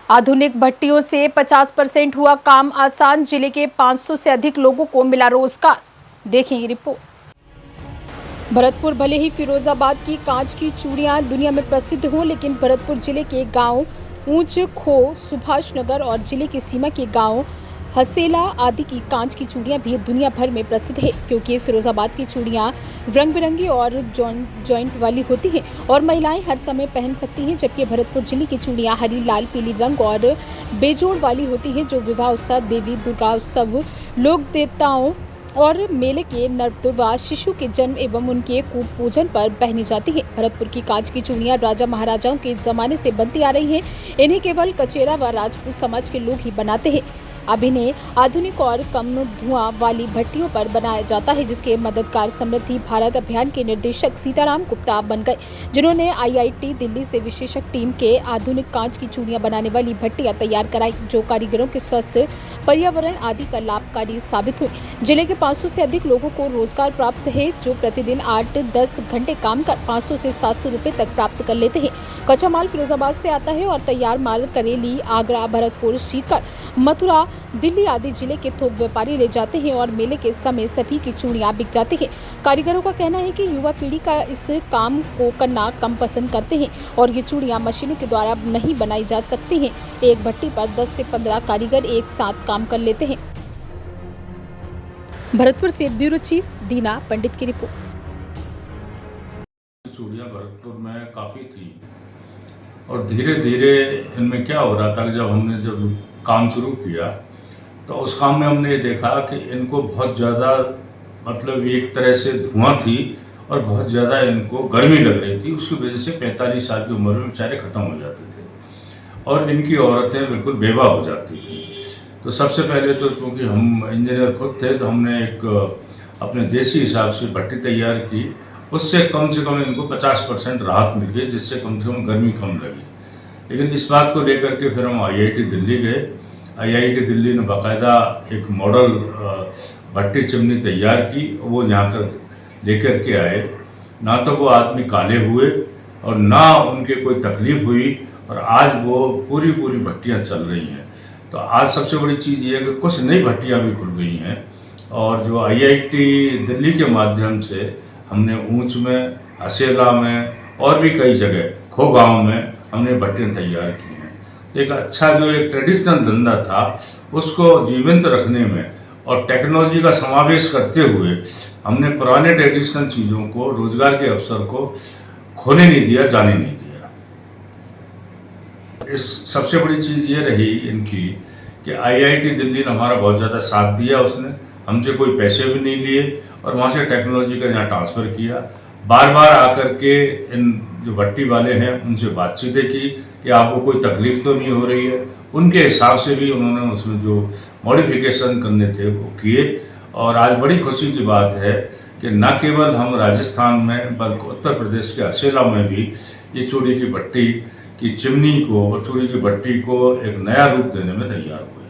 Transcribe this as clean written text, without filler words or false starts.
आधुनिक भट्टियों से 50% हुआ काम आसान। जिले के 500 से अधिक लोगों को मिला रोजगार। देखिए ये रिपोर्ट। भरतपुर भले ही फिरोजाबाद की कांच की चूड़ियां दुनिया में प्रसिद्ध हों, लेकिन भरतपुर जिले के गांव ऊंच खो, सुभाष नगर और जिले की सीमा के गांव हसेला आदि की कांच की चूड़ियां भी दुनिया भर में प्रसिद्ध है, क्योंकि फिरोजाबाद की चूड़ियां रंग बिरंगी और जॉइंट वाली होती हैं और महिलाएं हर समय पहन सकती हैं, जबकि भरतपुर जिले की चूड़ियां हरी, लाल, पीली रंग और बेजोड़ वाली होती हैं, जो विवाह उत्सव, देवी दुर्गा उत्सव, लोक देवताओं और मेले के नवदुर्गा शिशु के जन्म एवं उनके कूप पूजन पर पहनी जाती है। भरतपुर की कांच की चूड़ियां राजा महाराजाओं के जमाने से बनती आ रही हैं। इन्हें केवल कचेरा व राजपूत समाज के लोग ही बनाते हैं। अब इन्हें आधुनिक और कम धुआं वाली भट्टियों पर बनाया जाता है, जिसके मददगार समृद्धि भारत अभियान के निदेशक सीताराम गुप्ता बन गए, जिन्होंने आईआईटी दिल्ली से विशेषज्ञ टीम के आधुनिक कांच की चूड़ियां बनाने वाली भट्टियां तैयार कराई, जो कारीगरों के स्वास्थ्य, पर्यावरण आदि का लाभकारी साबित हुई। जिले के 500 से अधिक लोगों को रोजगार प्राप्त है, जो प्रतिदिन 8-10 घंटे काम कर 500 से 700 रुपए तक प्राप्त कर लेते हैं। कच्चा माल फिरोजाबाद से आता है और तैयार माल करेली, आगरा, भरतपुर, सीकर, मथुरा, दिल्ली आदि जिले के थोक व्यापारी ले जाते हैं और मेले के समय सभी की चूड़ियां बिक जाती हैं। कारीगरों का कहना है कि युवा पीढ़ी का इस काम को करना कम पसंद करते हैं और ये चूड़ियां मशीनों के द्वारा नहीं बनाई जा सकती हैं। एक भट्टी पर 10 से 15 कारीगर एक साथ काम कर लेते हैं। भरतपुर से ब्यूरो चीफ दीना पंडित की रिपोर्ट। चूड़ियाँ भरतपुर में काफ़ी थी और धीरे धीरे इनमें क्या हो रहा था कि जब काम शुरू किया तो उस काम में हमने ये देखा कि इनको बहुत ज़्यादा मतलब एक तरह से धुआं थी और बहुत ज़्यादा इनको गर्मी लग रही थी। उसकी वजह से 45 साल की उम्र में बेचारे ख़त्म हो जाते थे और इनकी औरतें बिल्कुल बेवा हो जाती थी। तो सबसे पहले तो क्योंकि हम इंजीनियर खुद थे तो हमने एक अपने देसी हिसाब से भट्टी तैयार की। उससे कम से कम इनको 50% राहत मिल गई, जिससे कम से कम गर्मी कम लगी। लेकिन इस बात को लेकर के फिर हम आईआईटी दिल्ली गए। आईआईटी दिल्ली ने बाकायदा एक मॉडल भट्टी चिमनी तैयार की, वो यहाँ कर लेकर के आए। ना तो वो आदमी काले हुए और ना उनके कोई तकलीफ हुई और आज वो पूरी भट्टियाँ चल रही हैं। तो आज सबसे बड़ी चीज़ ये है कि कुछ नई भट्टियाँ भी खुल गई हैं और जो आईआईटी दिल्ली के माध्यम से हमने ऊंच में, हसेला में और भी कई जगह खो गाँव में हमने भट्टियाँ तैयार की हैं। तो एक अच्छा जो एक ट्रेडिशनल धंधा था उसको जीवंत रखने में और टेक्नोलॉजी का समावेश करते हुए हमने पुराने ट्रेडिशनल चीज़ों को, रोजगार के अवसर को खोने नहीं दिया, जाने नहीं दिया। इस सबसे बड़ी चीज़ ये रही इनकी कि आईआईटी दिल्ली ने हमारा बहुत ज़्यादा साथ दिया। उसने हमसे कोई पैसे भी नहीं लिए और वहाँ से टेक्नोलॉजी का यहाँ ट्रांसफ़र किया। बार बार आकर के इन जो भट्टी वाले हैं उनसे बातचीतें की कि आपको कोई तकलीफ़ तो नहीं हो रही है। उनके हिसाब से भी उन्होंने उसमें जो मॉडिफिकेशन करने थे वो किए और आज बड़ी खुशी की बात है कि न केवल हम राजस्थान में बल्कि उत्तर प्रदेश के हसेला में भी ये चूड़ी की भट्टी की चिमनी को और चूड़ी की भट्टी को एक नया रूप देने में तैयार हुए।